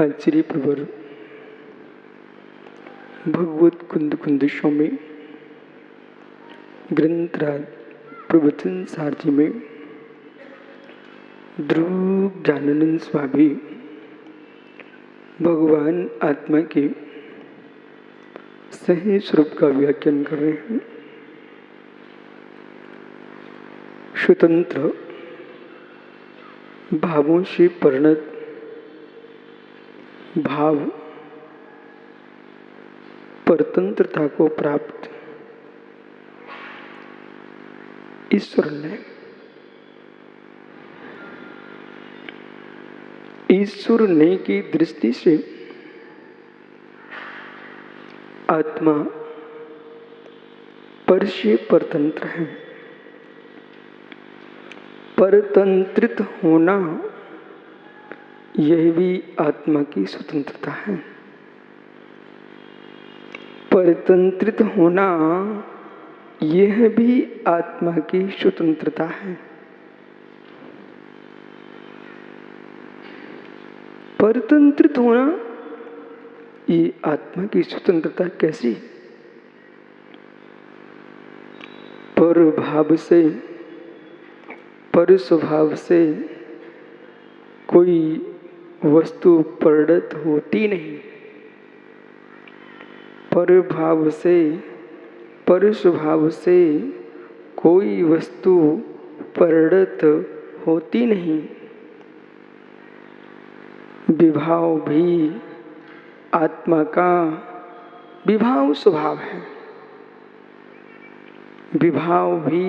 आचार्य प्रवर भगवत कुंद कुंद स्वामी ग्रंथराज प्रवचन सारथी में ध्रुव ज्ञानानंद स्वामी भगवान आत्मा के सही स्वरूप का व्याख्यान कर रहे हैं। स्वतंत्र भावों से परिणत भाव परतंत्रता को प्राप्त ईश्वर ने की दृष्टि से आत्मा पर से परतंत्र है। परतंत्रित होना यह भी आत्मा की स्वतंत्रता है। परतंत्रित होना यह भी आत्मा की स्वतंत्रता है। परतंत्रित होना ये आत्मा की स्वतंत्रता कैसी? पर भाव से पर स्वभाव से कोई वस्तु परिणत होती नहीं। पर भाव से पर स्वभाव से कोई वस्तु परिणत होती नहीं। विभाव भी आत्मा का विभाव स्वभाव है। विभाव भी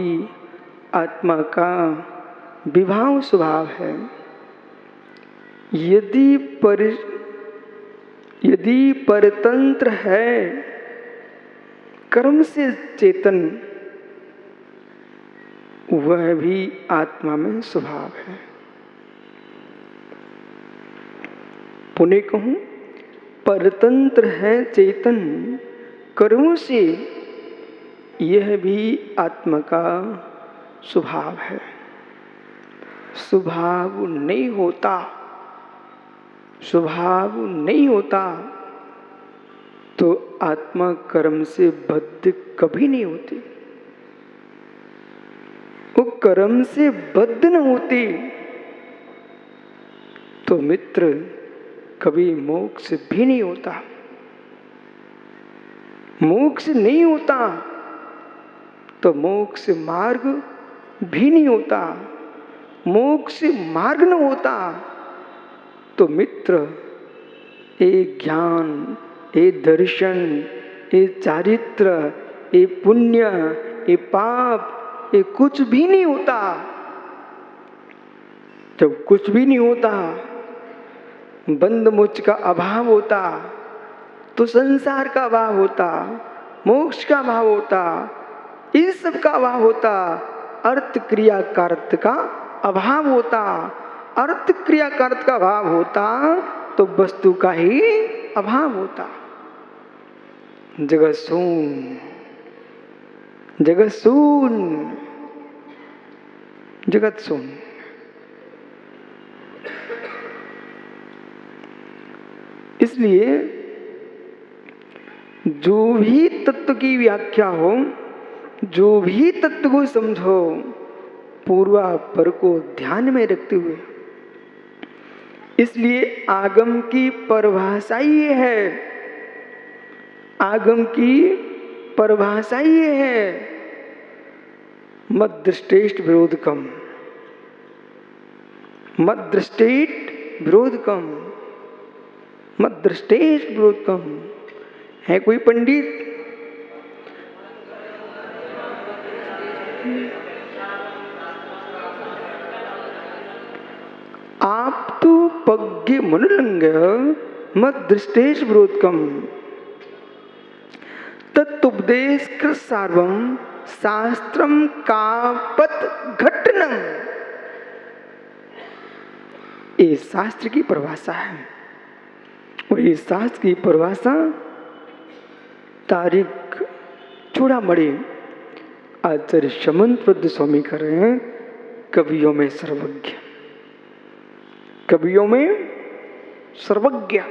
आत्मा का विभाव स्वभाव है। यदि परतंत्र है कर्म से चेतन, वह भी आत्मा में स्वभाव है। पुनः कहूं, परतंत्र है चेतन कर्मों से, यह भी आत्मा का स्वभाव है। स्वभाव नहीं होता तो आत्मा कर्म से बद्ध कभी नहीं होती। वो कर्म से बद्ध न होती तो मित्र कभी मोक्ष भी नहीं होता। मोक्ष नहीं होता तो मोक्ष मार्ग भी नहीं होता। मोक्ष मार्ग न होता तो मित्र ये ज्ञान, ये दर्शन, ये चारित्र, ये पुण्य, ये पाप, ये कुछ भी नहीं होता। जब कुछ भी नहीं होता, बंध मोक्ष का अभाव होता तो संसार का अभाव होता, मोक्ष का अभाव होता, इस सब का अभाव होता, अर्थ क्रिया कार्य का अभाव होता। अर्थ क्रिया कार्य का अभाव होता तो वस्तु का ही अभाव होता। जगत शून्य, जगत शून्य, जगत शून्य। इसलिए जो भी तत्व की व्याख्या हो, जो भी तत्व को समझो, पूर्वापर को ध्यान में रखते हुए। इसलिए आगम की परिभाषा ये है, आगम की परिभाषा ये है, मद दृष्टेष्ट विरोधकम, मद दृष्टेष्ट विरोधकम, मद दृष्टेष्ट विरोधकम। है कोई पंडित? आप तो पग्गे मनुलंग मद दृष्टेश विरोधकम तत्उपदेश कृत सार्वम शास्त्रम कापत घटनम। ये शास्त्र की परिभाषा है और ये शास्त्र की परिभाषा तारीख चूड़ामणि आचार्य समंत स्वामी कर रहे हैं। कवियों में सर्वज्ञ, कवियों में सर्वज्ञ।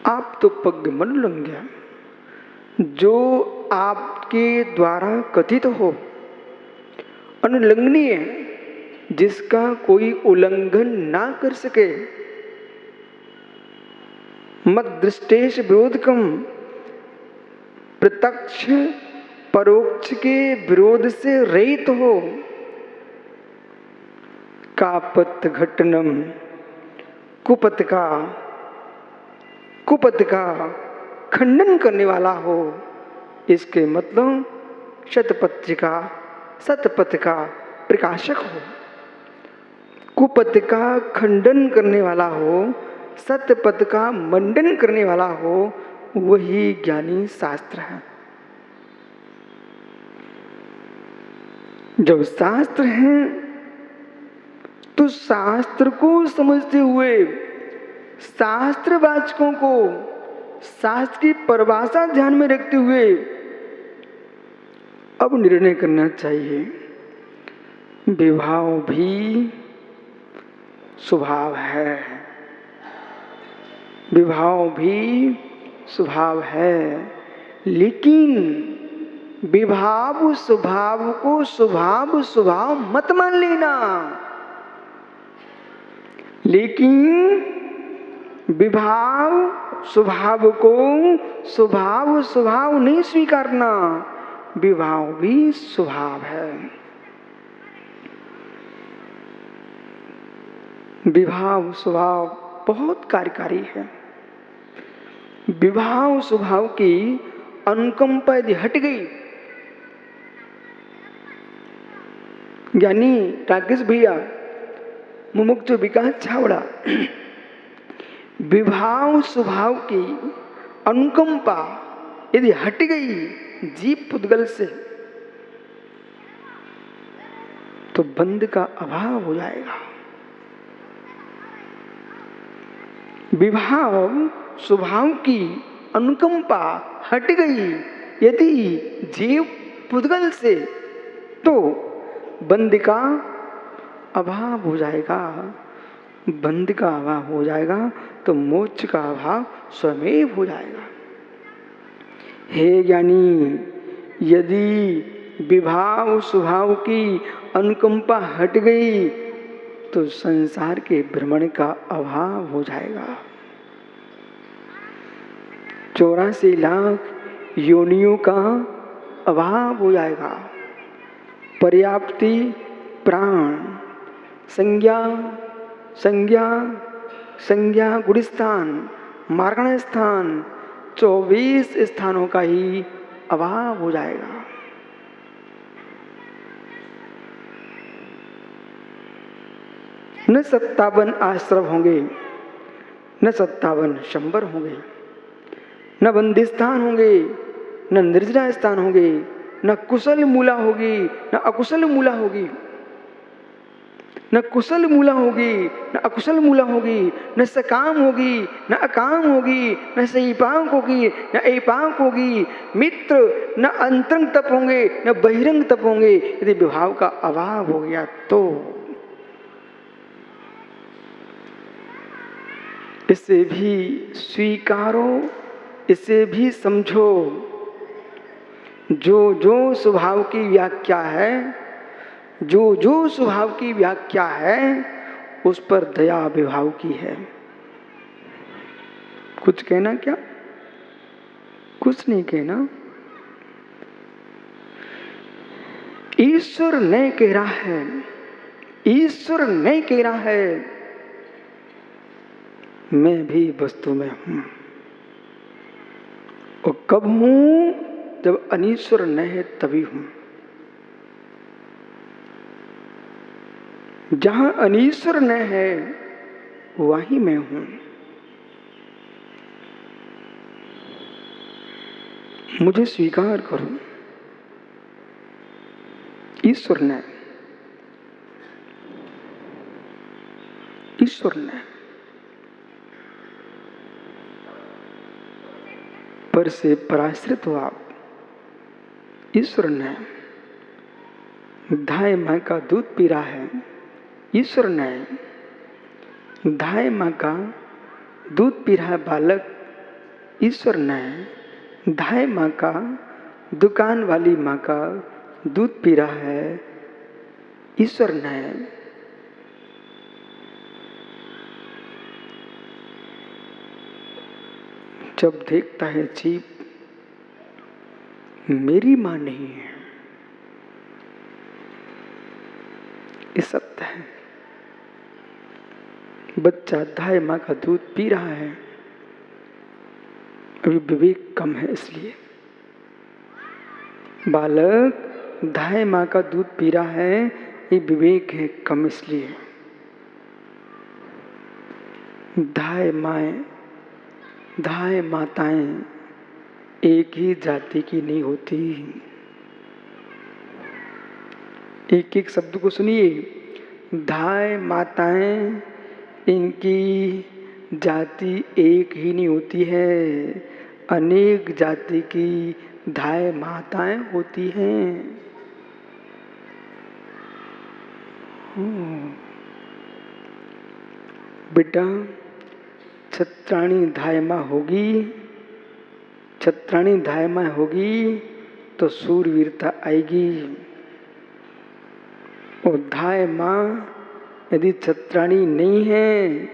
आप तो पग मन लंघ्या, जो आपके द्वारा कथित हो, अनुलंघनीय, जिसका कोई उल्लंघन ना कर सके, मत दृष्टेश विरोधकम, प्रत्यक्ष परोक्ष के विरोध से रहित हो, कापत घटनम, कुपत का खंडन करने वाला हो। इसके मतलब सतपथ का प्रकाशक हो, कुपथ का खंडन करने वाला हो, सतपथ का मंडन करने वाला हो, वही ज्ञानी शास्त्र है। जब शास्त्र है तो शास्त्र को समझते हुए शास्त्र वाचकों को शास्त्र की परिभाषा ध्यान में रखते हुए अब निर्णय करना चाहिए। विभाव भी स्वभाव है, विभाव भी स्वभाव है, लेकिन विभाव स्वभाव को स्वभाव मत मान लेना। लेकिन विभाव स्वभाव को स्वभाव नहीं स्वीकारना। विभाव भी स्वभाव है। विभाव स्वभाव बहुत कार्यकारी है। विभाव स्वभाव की अनुकंपा यदि हट गई, ज्ञानी राकेश भैया, मुमुक्ष विकास छावड़ा, विभाव स्वभाव की अनुकंपा यदि हट गई जीव पुद्गल से, तो बंध का अभाव हो जाएगा। विभाव स्वभाव की अनुकंपा हट गई यदि जीव पुद्गल से, तो बंध का अभाव हो जाएगा। बंध का अभाव हो जाएगा तो मोक्ष का अभाव स्वयं हो जाएगा। हे ज्ञानी, यदि विभाव स्वभाव की अनुकंपा हट गई तो संसार के भ्रमण का अभाव हो जाएगा। 84 लाख योनियों का अभाव हो जाएगा। पर्याप्ति, प्राण, संज्ञा गुणस्थान, मार्गण स्थान, 24 स्थानों का ही अभाव हो जाएगा। न 57 आश्रम होंगे, न 57 शंबर होंगे, न बंदी स्थान होंगे, न निर्जरा स्थान होंगे, न कुशल मूला होगी, न अकुशल मूला होगी, न कुशल मूला होगी, न अकुशल मूला होगी, न सकाम होगी, न अकाम होगी, न सहीपांक होगी, न एपांक होगी, मित्र न अंतरंग तप होंगे, न बहिरंग तप होंगे। यदि विभाव का अभाव हो गया तो इसे भी स्वीकारो, इसे भी समझो। जो जो स्वभाव की व्याख्या है, जो स्वभाव की व्याख्या है, उस पर दया विभाव की है। कुछ कहना क्या? कुछ नहीं कहना। ईश्वर नहीं कह रहा है, ईश्वर नहीं कह रहा है मैं भी वस्तु में हूं। और कब हूं? जब अनीश्वर न है तभी हूं। जहां अनीश्वर न है वहीं मैं हूं। मुझे स्वीकार करो। ईश्वर न, ईश्वर न, पर से पराश्रित हो आप। ईश्वर ने धाय मां का दूध पी रहा है, ईश्वर ने, दाई माँ का दूध पी रहा है बालक, ईश्वर ने, दाई माँ का, दुकान वाली माँ का दूध पी रहा है, ईश्वर ने। जब देखता है जीव मेरी माँ नहीं है, ये सत्य है। बच्चा दाई माँ का दूध पी रहा है, अभी विवेक कम है इसलिए। बालक दाई माँ का दूध पी रहा है, ये विवेक है कम इसलिए। दाई माएँ, दाई माताएं एक ही जाति की नहीं होती। एक एक शब्द को सुनिए। दाई माताएं, इनकी जाति एक ही नहीं होती है, अनेक जाति की दाई माताएं होती हैं। बेटा, छत्राणी दाई माँ होगी, छत्राणी दाई माँ होगी तो सूरवीरता आएगी। और दाई माँ यदि छत्राणी नहीं है,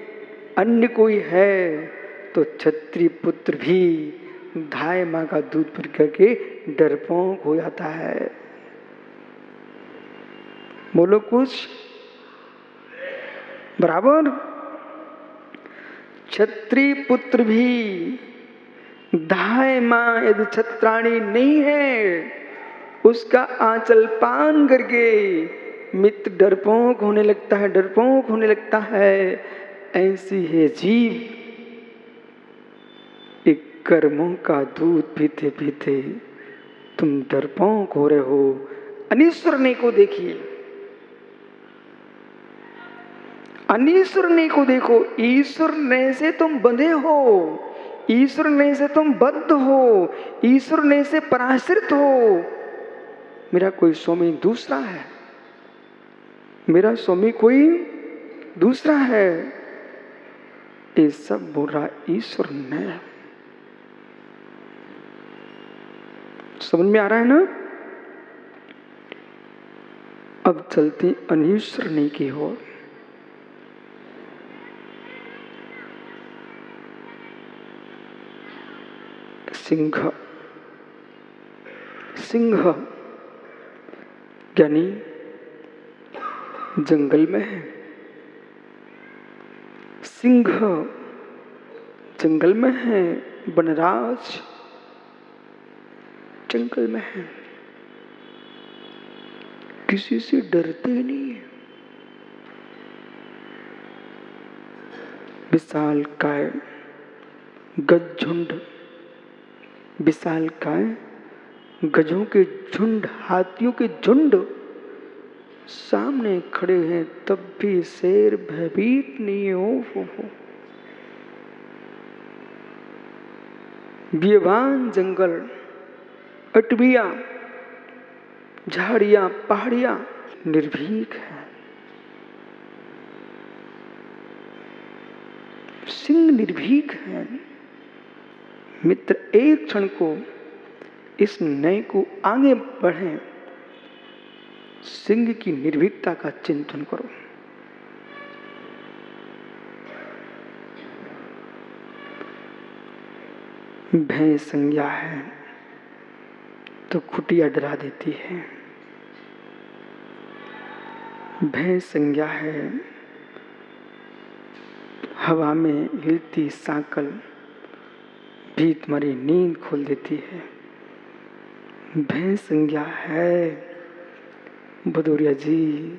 अन्य कोई है, तो क्षत्रिय पुत्र भी दाई माँ का दूध पी करके डरपोक हो जाता है। बोलो कुछ बराबर। क्षत्रिय पुत्र भी दाई माँ यदि छत्राणी नहीं है, उसका आंचल पान करके मित्र डरपोक होने लगता है, डरपोक होने लगता है। ऐसी है जीव, एक कर्मों का दूध पीते पीते तुम डरपोक हो रहे हो। अनीश्वरने को देखिए, अनीश्वरने को देखो। ईश्वर ने से तुम बंधे हो, ईश्वर ने से तुम बद्ध हो, ईश्वर ने से पराश्रित हो। मेरा कोई स्वामी दूसरा है, मेरा स्वामी कोई दूसरा है, ये सब बोल रहा ईश्वर ने। समझ में आ रहा है ना? अब चलते अनीश्वरने की ओर। सिंह, सिंह यानी जंगल में है। सिंह जंगल में है, वनराज जंगल में है, किसी से डरते नहीं है। विशाल काय, गज झुंड, विशाल काय, गजों के झुंड, हाथियों के झुंड सामने खड़े हैं, तब भी शेर भयभीत नहीं हो। बेबान जंगल, अटविया, झाड़ियां, पहाड़ियां निर्भीक है। सिंह निर्भीक है। मित्र, एक क्षण को इस नए को आगे बढ़े, सिंह की निर्भीकता का चिंतन करो। भैंस संज्ञा है तो खुटिया डरा देती है, भैंस संज्ञा है हवा में हिलती सांकल भी तुम्हारी नींद खोल देती है। भैंस संज्ञा है भदौरिया जी,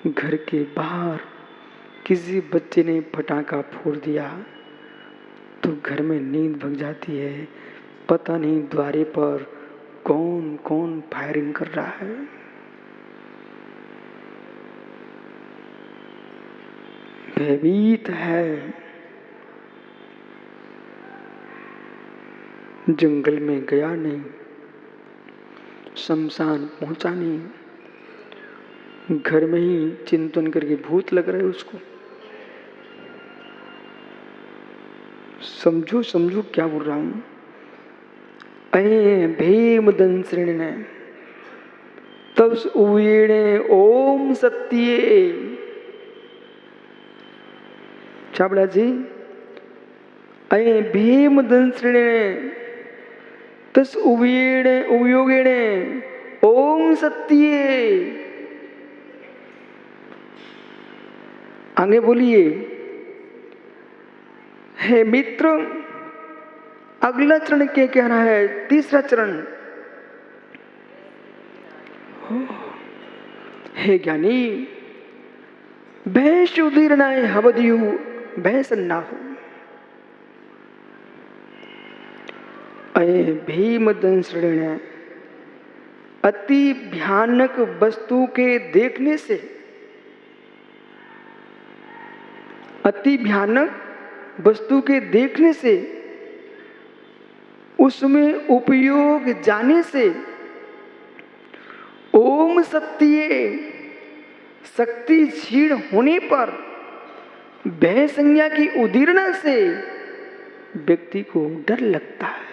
घर के बाहर किसी बच्चे ने पटाखा फोड़ दिया तो घर में नींद भग जाती है, पता नहीं द्वारे पर कौन कौन फायरिंग कर रहा है। भयभीत है, जंगल में गया नहीं, शमशान पहुंचा नहीं, घर में ही चिंतन करके भूत लग रहा है उसको। समझो समझो क्या बोल रहा हूं। अये भीम दंसृण ने तब उवीणे ओम सत्ये। छाबड़ा जी, अये भीम दंसृण तस उवीणे उयोगिणे ओम सत्ये। आगे बोलिए। हे मित्र, अगला चरण क्या कहना है? तीसरा चरण। हे ज्ञानी, भय सुदीर्णाय हवदियु भय सन्नाहु। अये भीम दंसृण, अति भयानक वस्तु के देखने से, अति भयानक वस्तु के देखने से, उसमें उपयोग जाने से, ओम सत्ये शक्ति क्षीण होने पर, भय संज्ञा की उदीर्णा से व्यक्ति को डर लगता है।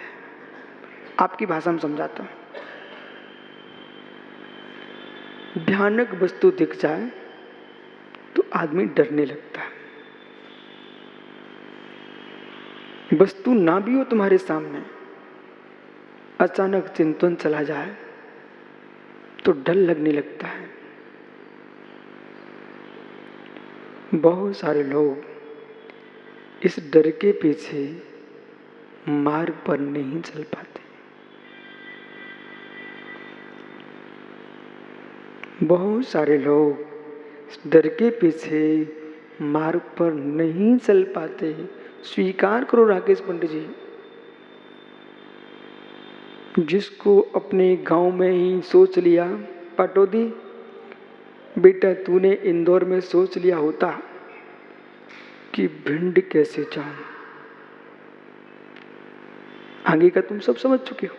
आपकी भाषा में समझाता हूं। भयानक वस्तु दिख जाए तो आदमी डरने लगता है। वस्तु ना भी हो तुम्हारे सामने, अचानक चिंतन चला जाए तो डर लगने लगता है। बहुत सारे लोग इस डर के पीछे मार्ग पर नहीं चल पाते। बहुत सारे लोग इस डर के पीछे मार्ग पर नहीं चल पाते। स्वीकार करो राकेश पंडित जी, जिसको अपने गांव में ही सोच लिया, पटौदी बेटा तूने इंदौर में सोच लिया होता कि भिंड कैसे जाऊं, आगे का तुम सब समझ चुके हो।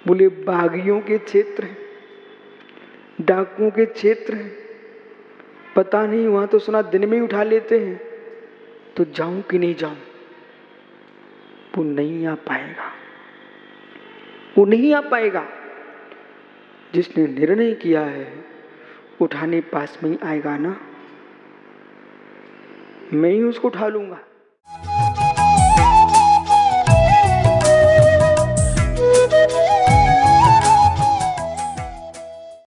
बोले बागियों के क्षेत्र हैं, डाकुओं के क्षेत्र हैं, पता नहीं, वहां तो सुना दिन में ही उठा लेते हैं, तो जाऊं कि नहीं जाऊं। वो नहीं आ पाएगा, वो नहीं आ पाएगा। जिसने निर्णय किया है उठाने पास में ही आएगा ना, मैं ही उसको उठा लूंगा।